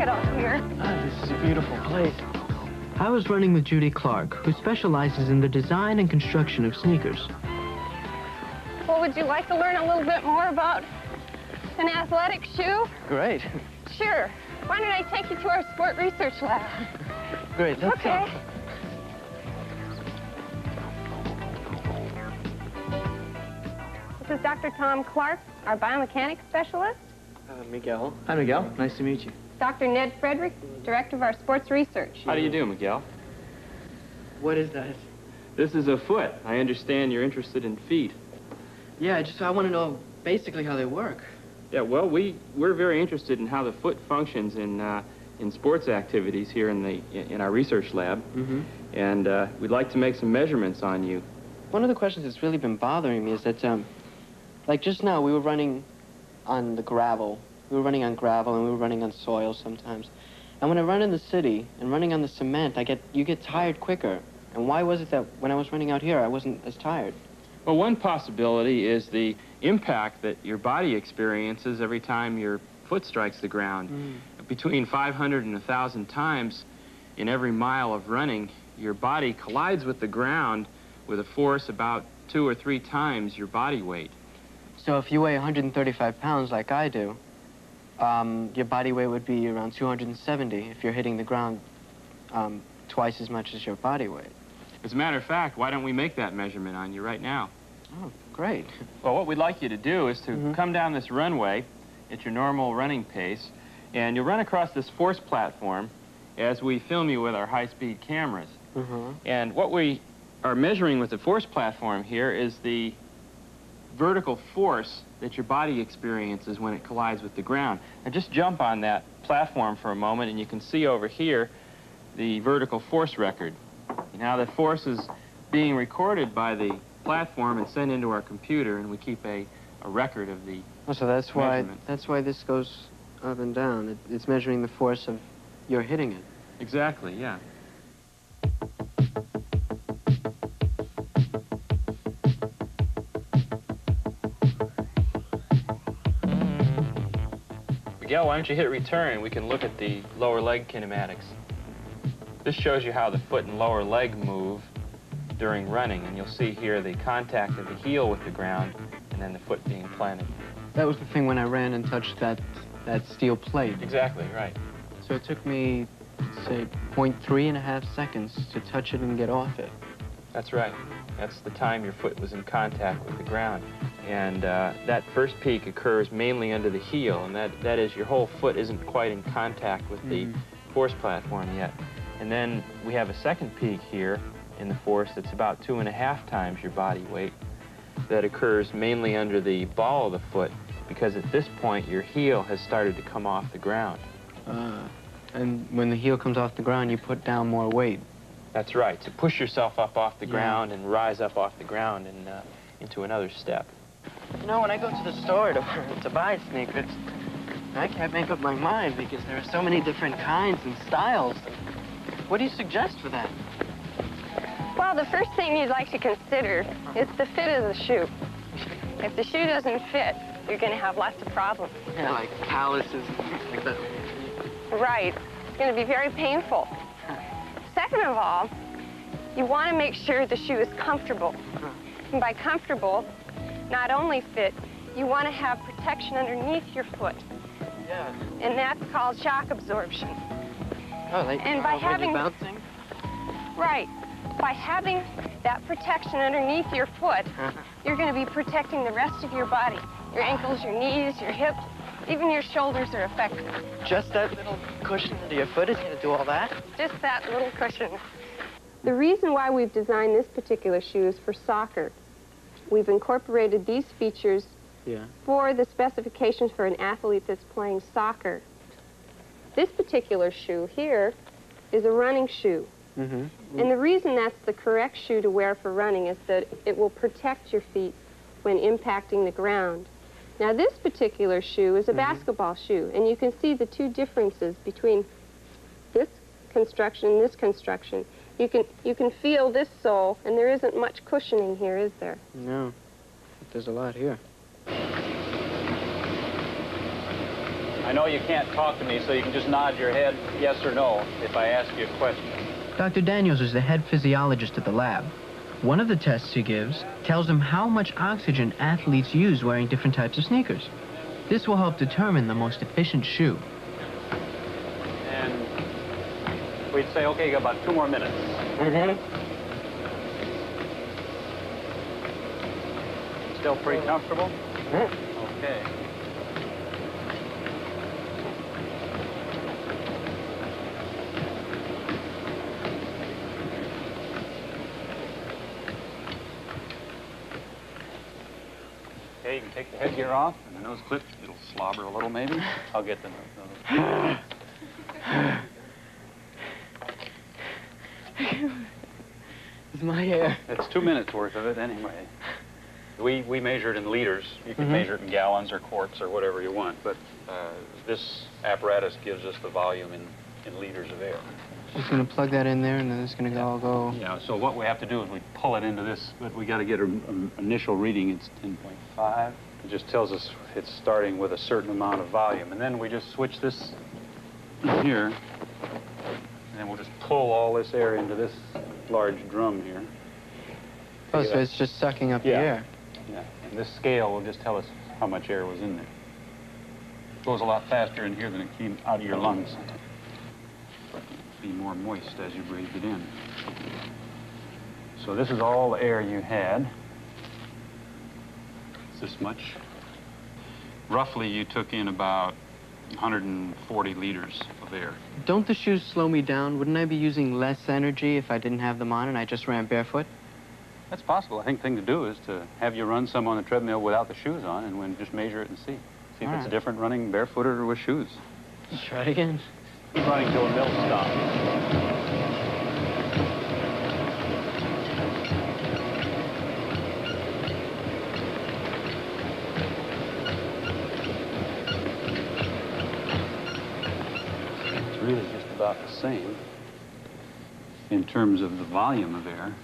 it out here. This is a beautiful place. I was running with Judy Clark, who specializes in the design and construction of sneakers. Well, would you like to learn a little bit more about an athletic shoe? Great. Sure. Why don't I take you to our sport research lab? Great, let's Okay. go. This is Dr. Tom Clark, our biomechanics specialist. Miguel. Hi, Miguel. Nice to meet you. Dr. Ned Frederick, director of our sports research. How do you do, Miguel? What is that? This is a foot. I understand you're interested in feet. Yeah, I want to know basically how they work. Yeah, well, we're very interested in how the foot functions in sports activities here in our research lab. Mm-hmm. And we'd like to make some measurements on you. One of the questions that's really been bothering me is that, like just now, we were running on the gravel. We were running on gravel and we were running on soil sometimes. And when I run in the city and running on the cement, you get tired quicker. And why was it that when I was running out here, I wasn't as tired? Well, one possibility is the impact that your body experiences every time your foot strikes the ground. Between 500 and 1,000 times in every mile of running, your body collides with the ground with a force about 2 or 3 times your body weight. So if you weigh 135 pounds like I do, your body weight would be around 270 if you're hitting the ground twice as much as your body weight. As a matter of fact, why don't we make that measurement on you right now? Oh, great. Well, what we'd like you to do is to come down this runway at your normal running pace, and you'll run across this force platform as we film you with our high-speed cameras. And what we are measuring with the force platform here is the vertical force that your body experiences when it collides with the ground. Now just jump on that platform for a moment and you can see over here the vertical force record. Now the force is being recorded by the platform and sent into our computer, and we keep a record of the So that's why this goes up and down. It's measuring the force of your hitting it. Exactly, yeah. Miguel, why don't you hit return and we can look at the lower leg kinematics. This shows you how the foot and lower leg move during running, and you'll see here the contact of the heel with the ground and then the foot being planted. That was the thing when I ran and touched that steel plate. Exactly, right. So it took me, say, 0.3½ seconds to touch it and get off it. That's right. That's the time your foot was in contact with the ground. And that first peak occurs mainly under the heel, and that is your whole foot isn't quite in contact with the force platform yet. And then we have a second peak here in the force that's about 2½ times your body weight that occurs mainly under the ball of the foot, because at this point your heel has started to come off the ground. And when the heel comes off the ground, you put down more weight. That's right, to push yourself up off the ground and rise up off the ground and into another step. You know, when I go to the store to buy sneakers, I can't make up my mind because there are so many different kinds and styles. What do you suggest for that? Well, the first thing you'd like to consider is the fit of the shoe. If the shoe doesn't fit, you're going to have lots of problems. Yeah, like calluses like that. Right. It's going to be very painful. Second of all, you want to make sure the shoe is comfortable. And by comfortable, not only fit, you want to have protection underneath your foot. Yeah. And that's called shock absorption. Oh, like And by when you're having- bouncing? Right. By having that protection underneath your foot, you're going to be protecting the rest of your body. Your ankles, your knees, your hips, even your shoulders are affected. Just that little cushion under your foot is going to do all that? Just that little cushion. The reason why we've designed this particular shoe is for soccer. We've incorporated these features for the specifications for an athlete that's playing soccer. This particular shoe here is a running shoe. And the reason that's the correct shoe to wear for running is that it will protect your feet when impacting the ground. Now, this particular shoe is a basketball shoe, and you can see the two differences between this construction and this construction. You can feel this sole, and there isn't much cushioning here, is there? No, but there's a lot here. I I know you can't talk to me, so you can just nod your head yes or no if I ask you a question. Dr. Daniels is the head physiologist at the lab. One of the tests he gives tells him how much oxygen athletes use wearing different types of sneakers. This will help determine the most efficient shoe. And we'd say, okay, you got about 2 more minutes. Still pretty comfortable? Okay. Okay, you can take the headgear off and the nose clip. It'll slobber a little, maybe. I'll get the nose. It's my hair. It's 2 minutes worth of it anyway. We measure it in liters. You can measure it in gallons or quarts or whatever you want, but this apparatus gives us the volume in liters of air. Just gonna plug that in there, and then it's gonna all go. Yeah. So what we have to do is we pull it into this, but we got to get an initial reading. It's 10.5. It just tells us it's starting with a certain amount of volume, and then we just switch this here, and then we'll just pull all this air into this large drum here. Oh, so it's just sucking up the air. Yeah. And this scale will just tell us how much air was in there. It goes a lot faster in here than it came out of your lungs. Be more moist as you breathed it in. So this is all the air you had. It's this much. Roughly, you took in about 140 liters of air. Don't the shoes slow me down? Wouldn't I be using less energy if I didn't have them on and I just ran barefoot? That's possible. I think the thing to do is to have you run some on the treadmill without the shoes on, and then just measure it and see. See if it's different running barefooted or with shoes. Let's try it again. Keep running till a mill stop. It's really just about the same in terms of the volume of air.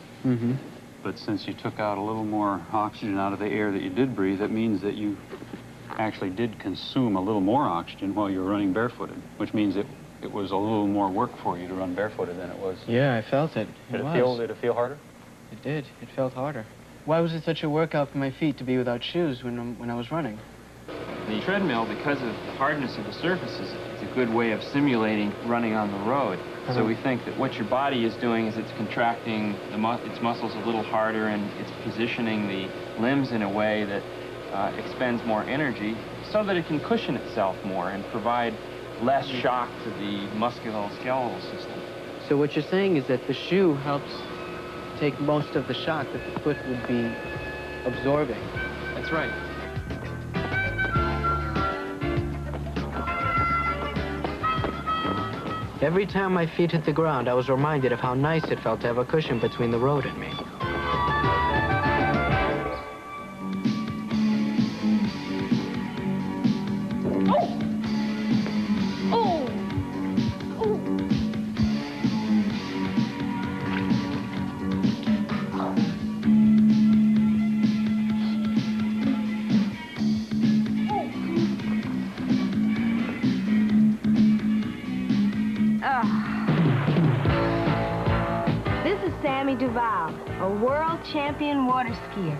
But since you took out a little more oxygen out of the air that you did breathe, that means that you actually did consume a little more oxygen while you were running barefooted, which means it was a little more work for you to run barefooted than it was. Yeah, I felt it. Did it feel harder? It did. It felt harder. Why was it such a workout for my feet to be without shoes when I was running? The treadmill, because of the hardness of the surfaces, it's a good way of simulating running on the road. So we think that what your body is doing is it's contracting its muscles a little harder, and it's positioning the limbs in a way that expends more energy so that it can cushion itself more and provide less shock to the musculoskeletal system. So what you're saying is that the shoe helps take most of the shock that the foot would be absorbing. That's right. Every time my feet hit the ground, I was reminded of how nice it felt to have a cushion between the road and me. A world champion water skier.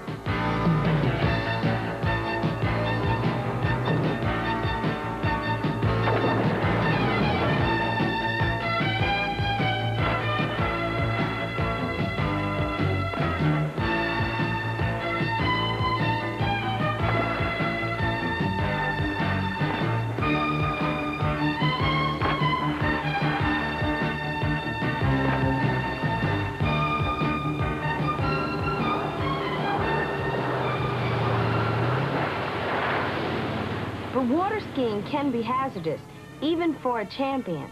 But water skiing can be hazardous, even for a champion.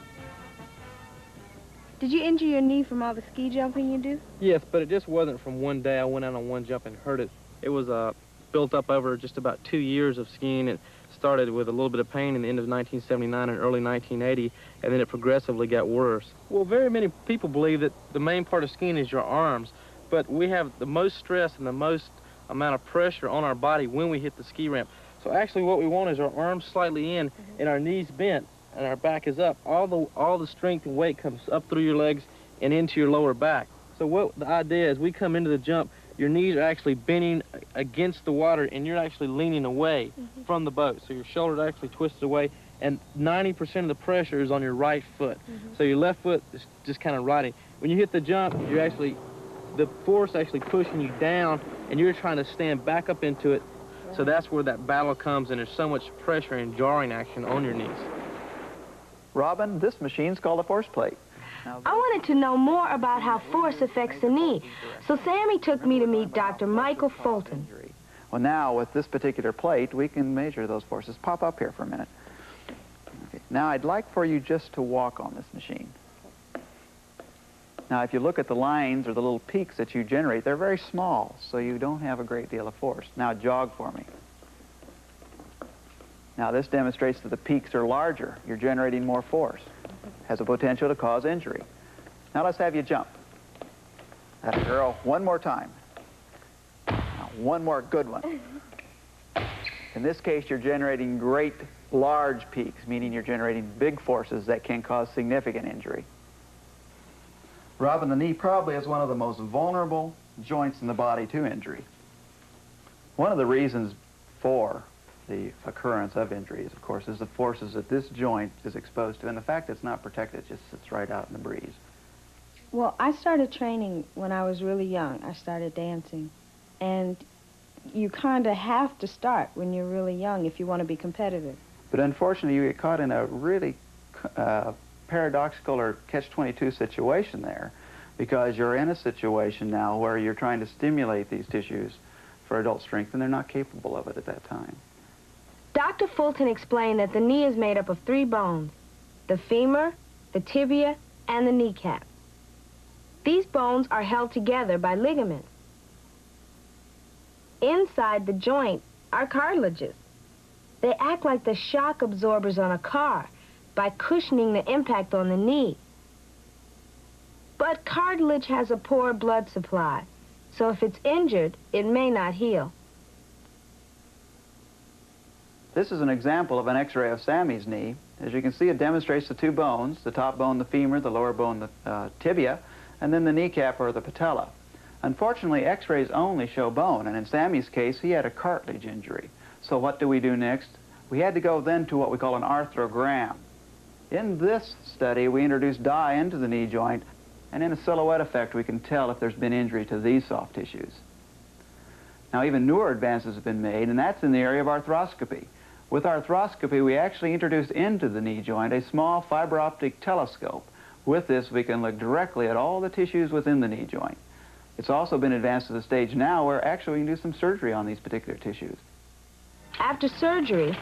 Did you injure your knee from all the ski jumping you do? Yes, but it just wasn't from one day I went out on one jump and hurt it. It was built up over just about 2 years of skiing. It started with a little bit of pain in the end of 1979 and early 1980, and then it progressively got worse. Well, very many people believe that the main part of skiing is your arms, but we have the most stress and the most amount of pressure on our body when we hit the ski ramp. So actually what we want is our arms slightly in and our knees bent and our back is up. All the strength and weight comes up through your legs and into your lower back. So what the idea is, we come into the jump, your knees are actually bending against the water and you're actually leaning away from the boat. So your shoulders actually twisted away and 90% of the pressure is on your right foot. So your left foot is just kind of riding. When you hit the jump, you're actually, the force actually pushing you down and you're trying to stand back up into it. So that's where that battle comes and there's so much pressure and jarring action on your knees. Robin, this machine's called a force plate. I wanted to know more about how force affects the knee, so Sammy took me to meet Dr. Michael Fulton. Well, now, with this particular plate, we can measure those forces. Pop up here for a minute. Okay. Now, I'd like for you just to walk on this machine. Now, if you look at the lines or the little peaks that you generate, they're very small, so you don't have a great deal of force. Now, jog for me. Now, this demonstrates that the peaks are larger. You're generating more force. Has a potential to cause injury. Now let's have you jump. That girl, one more time. Now, one more good one. In this case, you're generating great large peaks, meaning you're generating big forces that can cause significant injury. Robin, the knee probably is one of the most vulnerable joints in the body to injury. One of the reasons for the occurrence of injuries, of course, is the forces that this joint is exposed to, and the fact that it's not protected, it just sits right out in the breeze. Well, I started training when I was really young. I started dancing, and you kind of have to start when you're really young if you want to be competitive. But unfortunately, you get caught in a really paradoxical or catch-22 situation there, because you're in a situation now where you're trying to stimulate these tissues for adult strength, and they're not capable of it at that time. Dr. Fulton explained that the knee is made up of 3 bones, the femur, the tibia, and the kneecap. These bones are held together by ligaments. Inside the joint are cartilages. They act like the shock absorbers on a car by cushioning the impact on the knee. But cartilage has a poor blood supply, so if it's injured, it may not heal. This is an example of an x-ray of Sammy's knee. As you can see, it demonstrates the 2 bones, the top bone, the femur, the lower bone, the tibia, and then the kneecap or the patella. Unfortunately, x-rays only show bone, and in Sammy's case, he had a cartilage injury. So what do we do next? We had to go then to what we call an arthrogram. In this study, we introduced dye into the knee joint, and in a silhouette effect, we can tell if there's been injury to these soft tissues. Now, even newer advances have been made, and that's in the area of arthroscopy. With arthroscopy, we actually introduced into the knee joint a small fiber optic telescope. With this, we can look directly at all the tissues within the knee joint. It's also been advanced to the stage now where actually we can do some surgery on these particular tissues. After surgery,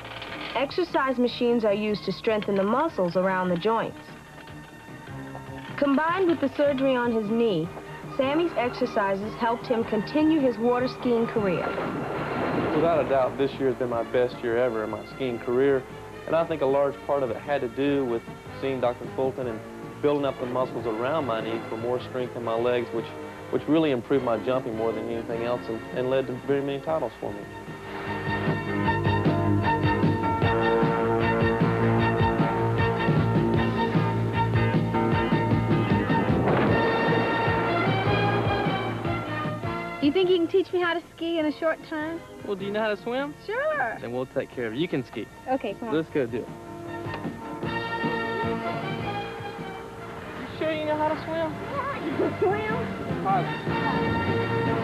exercise machines are used to strengthen the muscles around the joints. Combined with the surgery on his knee, Sammy's exercises helped him continue his water skiing career. Without a doubt, this year has been my best year ever in my skiing career, and I think a large part of it had to do with seeing Dr. Fulton and building up the muscles around my knee for more strength in my legs, which really improved my jumping more than anything else and led to very many titles for me. You think you can teach me how to ski in a short time? Well, do you know how to swim? Sure. Then we'll take care of it. You can ski. Okay, come on. Let's go do it. You sure you know how to swim? Yeah, you can swim. Positive.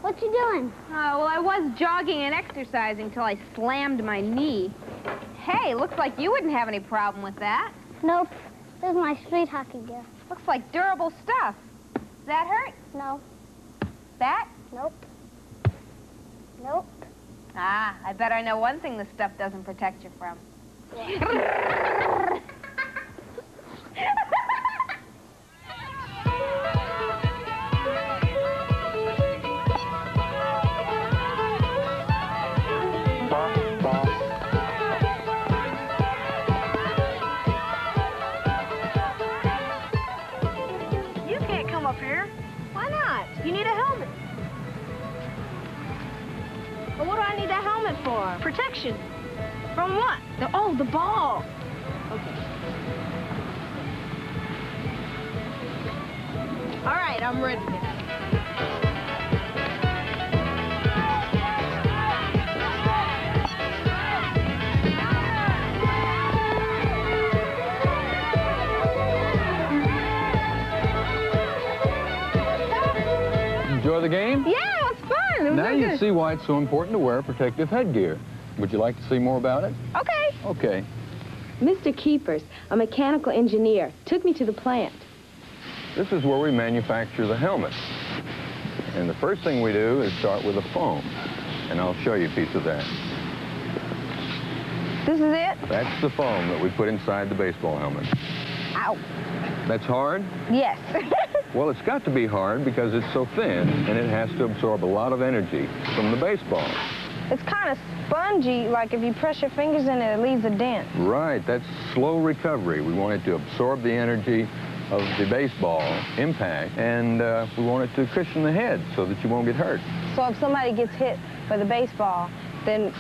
What you doing? Oh, well, I was jogging and exercising till I slammed my knee. Hey, looks like you wouldn't have any problem with that. Nope. This is my street hockey gear. Looks like durable stuff. Does that hurt? No. That? Nope. Nope. Ah, I bet I know one thing this stuff doesn't protect you from. off here. Why not? You need a helmet. Well, what do I need that helmet for? Protection. From what? The ball. Okay. All right, I'm ready then. Enjoy the game? Yeah, it was fun. It was Now really you good. see why it's so important to wear protective headgear. Would you like to see more about it? Okay. Okay. Mr. Keepers, a mechanical engineer, took me to the plant. This is where we manufacture the helmets. And the first thing we do is start with a foam. And I'll show you a piece of that. This is it? That's the foam that we put inside the baseball helmet. Ow. That's hard? Yes. Well, it's got to be hard because it's so thin and it has to absorb a lot of energy from the baseball. It's kind of spongy, like if you press your fingers in it, it leaves a dent. Right, that's slow recovery. We want it to absorb the energy of the baseball impact, and we want it to cushion the head so that you won't get hurt. So if somebody gets hit by the baseball, then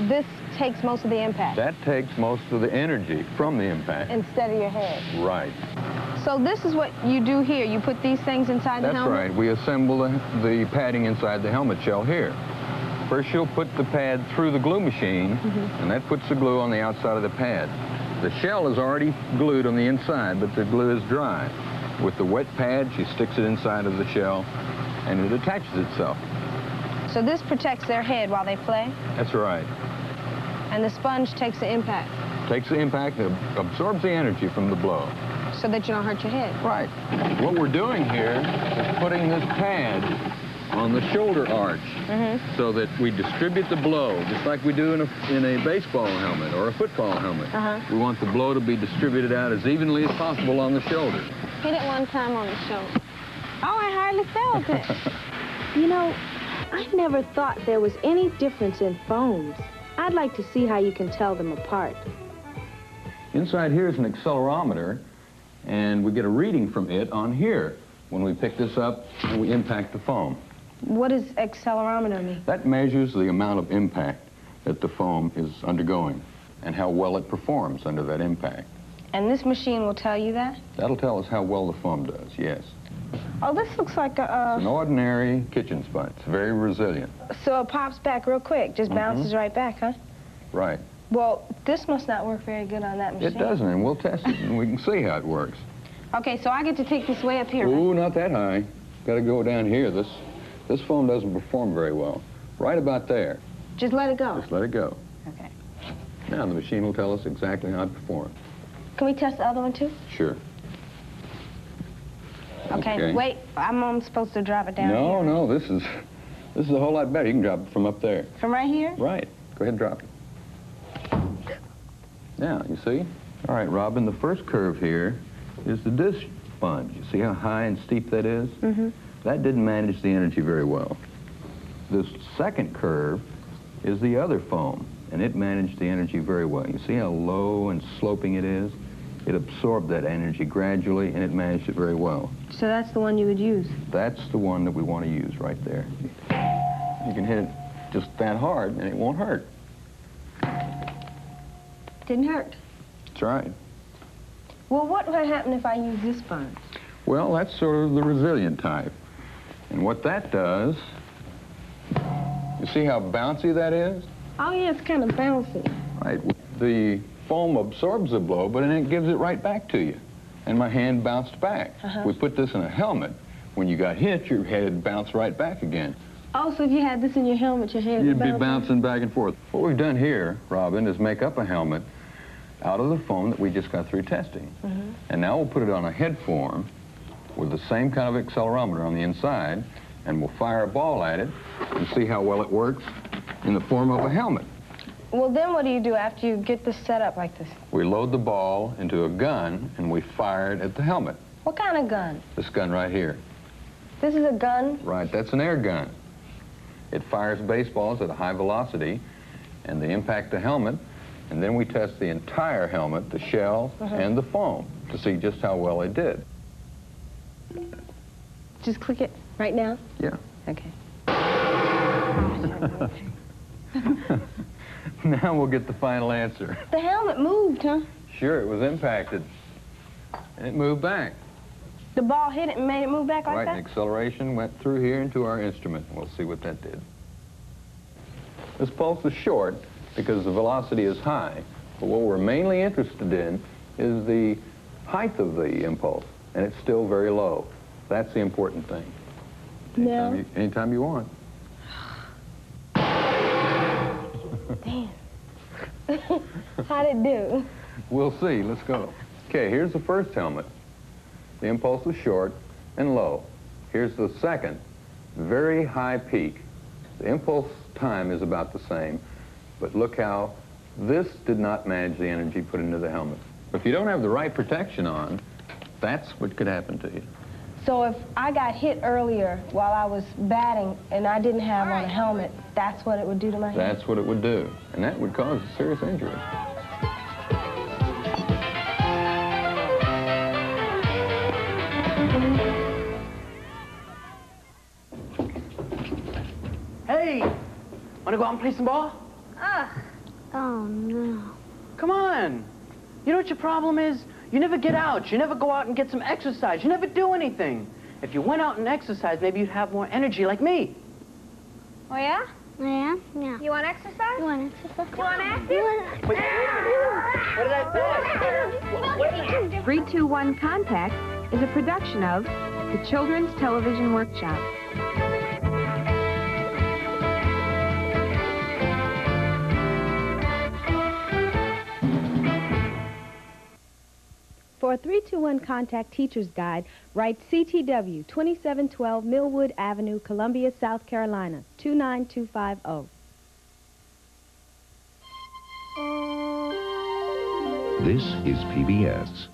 this takes most of the impact. That takes most of the energy from the impact. Instead of your head. Right. So this is what you do here. You put these things inside the helmet? That's right. We assemble the padding inside the helmet shell here. First, you'll put the pad through the glue machine, and that puts the glue on the outside of the pad. The shell is already glued on the inside, but the glue is dry. With the wet pad, she sticks it inside of the shell, and it attaches itself. So this protects their head while they play? That's right. And the sponge takes the impact? Takes the impact, absorbs the energy from the blow. So that you don't hurt your head? Right. What we're doing here is putting this pad on the shoulder arch so that we distribute the blow, just like we do in a baseball helmet or a football helmet. We want the blow to be distributed out as evenly as possible on the shoulder. Hit it one time on the shoulder. Oh, I hardly felt it. You know, I never thought there was any difference in foams. I'd like to see how you can tell them apart. Inside here is an accelerometer, and we get a reading from it on here when we pick this up and we impact the foam. What does accelerometer mean? That measures the amount of impact that the foam is undergoing and how well it performs under that impact. And this machine will tell you that? That'll tell us how well the foam does, yes. Oh, this looks like It's an ordinary kitchen sponge. It's very resilient. So it pops back real quick, just bounces right back, huh? Right. Well, this must not work very good on that machine. It doesn't, and we'll test it, and we can see how it works. Okay, so I get to take this way up here, Ooh, right? not that high. Got to go down here. This foam doesn't perform very well. Right about there. Just let it go? Just let it go. Okay. Now the machine will tell us exactly how it performs. Can we test the other one, too? Sure. Okay, wait. I'm supposed to drop it down here. No, this is a whole lot better. You can drop it from up there. From right here? Right. Go ahead and drop it. Now, you see? All right, Robin, the first curve here is the disc sponge. You see how high and steep that is? That didn't manage the energy very well. This second curve is the other foam, and it managed the energy very well. You see how low and sloping it is? It absorbed that energy gradually, and it managed it very well. So that's the one you would use? That's the one that we want to use right there. You can hit it just that hard, and it won't hurt. Didn't hurt. That's right. Well, what would happen if I use this sponge? Well, that's sort of the resilient type. And what that does, you see how bouncy that is? Oh, yeah, it's kind of bouncy. Right. The foam absorbs the blow, but then it gives it right back to you. And my hand bounced back. We put this in a helmet. When you got hit, your head bounced right back again. Oh, so if you had this in your helmet, your head You'd would be bouncing back and forth. What we've done here, Robin, is make up a helmet out of the foam that we just got through testing. And now we'll put it on a head form with the same kind of accelerometer on the inside, and we'll fire a ball at it and see how well it works in the form of a helmet. Well, then what do you do after you get this set up like this? We load the ball into a gun, and we fire it at the helmet. What kind of gun? This gun right here. This is a gun? Right, that's an air gun. It fires baseballs at a high velocity, and they impact the helmet, and then we test the entire helmet, the shell, and the foam, to see just how well they did. Just click it right now? Yeah. Okay. Now we'll get the final answer. The helmet moved, huh? Sure, it was impacted. And it moved back. The ball hit it and made it move back like Right, that? and acceleration went through here into our instrument. We'll see what that did. This pulse is short because the velocity is high, but what we're mainly interested in is the height of the impulse, and it's still very low. That's the important thing. No. Anytime you want. Damn. How'd it do? We'll see. Let's go. Okay, here's the first helmet. The impulse is short and low. Here's the second, very high peak. The impulse time is about the same, but look how this did not manage the energy put into the helmet. If you don't have the right protection on, that's what could happen to you. So if I got hit earlier while I was batting and I didn't have on a helmet, that's what it would do to my head? That's what it would do, and that would cause a serious injury. Hey, wanna go out and play some ball? Ugh. Oh, no. Come on. You know what your problem is? You never get out. You never go out and get some exercise. You never do anything. If you went out and exercised, maybe you'd have more energy like me. Oh, yeah? Yeah? Yeah. You want exercise? You want exercise? You want active? What did I say? 321 Contact is a production of the Children's Television Workshop. For a 321 Contact Teacher's Guide, write CTW, 2712 Millwood Avenue, Columbia, South Carolina, 29250. This is PBS.